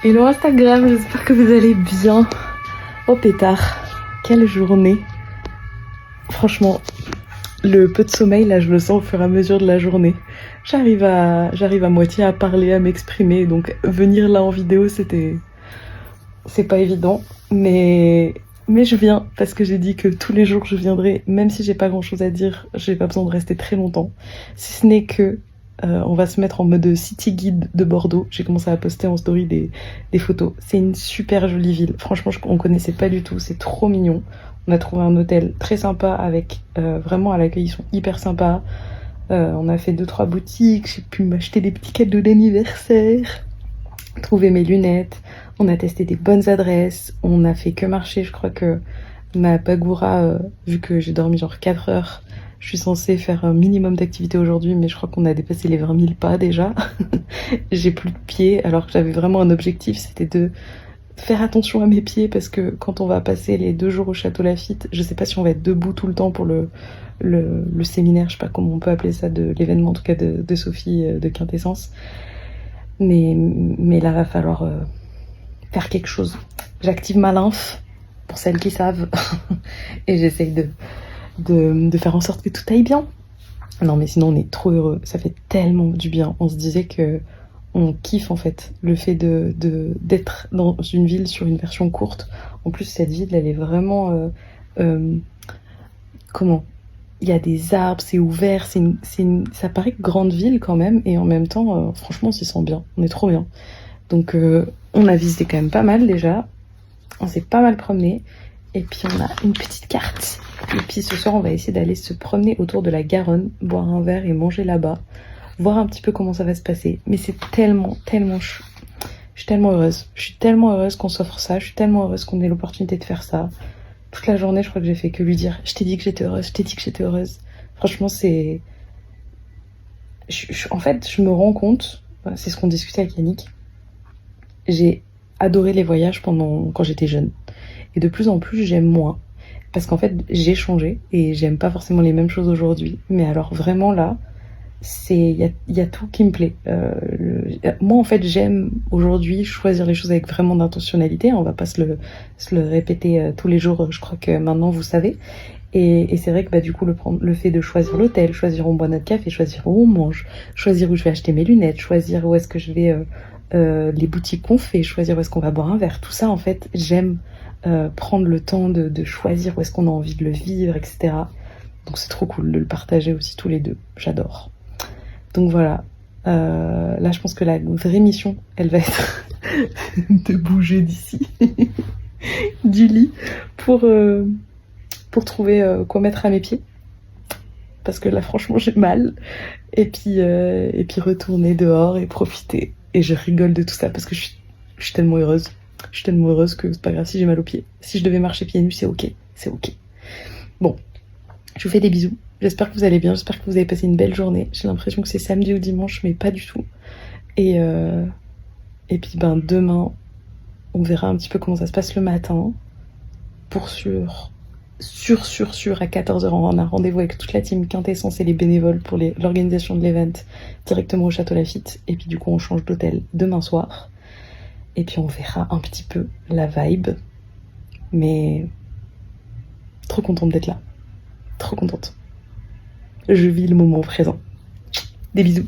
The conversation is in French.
Hello Instagram, j'espère que vous allez bien. Oh pétard, quelle journée. Franchement, le peu de sommeil là, je le sens au fur et à mesure de la journée. J'arrive à moitié à parler, à m'exprimer, donc venir là en vidéo, c'est pas évident, mais je viens parce que j'ai dit que tous les jours je viendrai, même si j'ai pas grand chose à dire, j'ai pas besoin de rester très longtemps. Si ce n'est que on va se mettre en mode city guide de Bordeaux. J'ai commencé à poster en story des photos. C'est une super jolie ville. Franchement, on connaissait pas du tout. C'est trop mignon. On a trouvé un hôtel très sympa avec vraiment à l'accueil, ils sont hyper sympas. On a fait 2-3 boutiques. J'ai pu m'acheter des petits cadeaux d'anniversaire, trouver mes lunettes. On a testé des bonnes adresses. On a fait que marcher. Je crois que ma Pagoura, vu que j'ai dormi genre 4 heures, je suis censée faire un minimum d'activité aujourd'hui, mais je crois qu'on a dépassé les 20 000 pas déjà. J'ai plus de pieds, alors que j'avais vraiment un objectif, c'était de faire attention à mes pieds, parce que quand on va passer les 2 jours au Château Lafite, je sais pas si on va être debout tout le temps pour le séminaire, je sais pas comment on peut appeler ça, de l'événement en tout cas de Sophie de Quintessence. Mais là, va falloir faire quelque chose. J'active ma lymphe, pour celles qui savent, et j'essaye de faire en sorte que tout aille bien. Non mais sinon on est trop heureux, ça fait tellement du bien. On se disait que on kiffe en fait le fait d'être dans une ville sur une version courte. En plus cette ville elle est vraiment euh, comment, il y a des arbres, c'est ouvert, ça paraît grande ville quand même, et en même temps franchement on s'y sent bien, on est trop bien. Donc on a visité quand même pas mal déjà, on s'est pas mal promené. Et puis on a une petite carte. Et puis ce soir on va essayer d'aller se promener autour de la Garonne, boire un verre et manger là-bas. Voir un petit peu comment ça va se passer. Mais c'est tellement chou. Je suis tellement heureuse. Je suis tellement heureuse qu'on s'offre ça. Je suis tellement heureuse qu'on ait l'opportunité de faire ça. Toute la journée je crois que j'ai fait que lui dire je t'ai dit que j'étais heureuse, je t'ai dit que j'étais heureuse. Franchement c'est... En fait je me rends compte, c'est ce qu'on discutait avec Yannick, j'ai adoré les voyages quand j'étais jeune. Et de plus en plus, j'aime moins. Parce qu'en fait, j'ai changé et j'aime pas forcément les mêmes choses aujourd'hui. Mais alors vraiment là, il y a tout qui me plaît. Moi, en fait, j'aime aujourd'hui choisir les choses avec vraiment d'intentionnalité. On va pas se le répéter tous les jours. Je crois que maintenant, vous savez. Et c'est vrai que bah, du coup, le fait de choisir l'hôtel, choisir où on boit notre café, choisir où on mange, choisir où je vais acheter mes lunettes, choisir où est-ce que je vais... les boutiques qu'on fait, choisir où est-ce qu'on va boire un verre, tout ça en fait j'aime, prendre le temps de choisir où est-ce qu'on a envie de le vivre, etc. Donc c'est trop cool de le partager aussi tous les deux, j'adore. Donc voilà, là je pense que la vraie mission elle va être de bouger d'ici, du lit, pour trouver quoi mettre à mes pieds, parce que là franchement j'ai mal, et puis retourner dehors et profiter. Et je rigole de tout ça parce que je suis tellement heureuse. Je suis tellement heureuse que c'est pas grave si j'ai mal aux pieds. Si je devais marcher pieds nus, c'est ok. C'est ok. Bon, je vous fais des bisous. J'espère que vous allez bien. J'espère que vous avez passé une belle journée. J'ai l'impression que c'est samedi ou dimanche, mais pas du tout. Et, euh, et puis ben demain, on verra un petit peu comment ça se passe le matin. Pour sûr, à 14h, on a rendez-vous avec toute la team Quintessence et les bénévoles pour l'organisation de l'event directement au Château Lafite. Et puis du coup, on change d'hôtel demain soir. Et puis on verra un petit peu la vibe. Mais trop contente d'être là. Trop contente. Je vis le moment présent. Des bisous.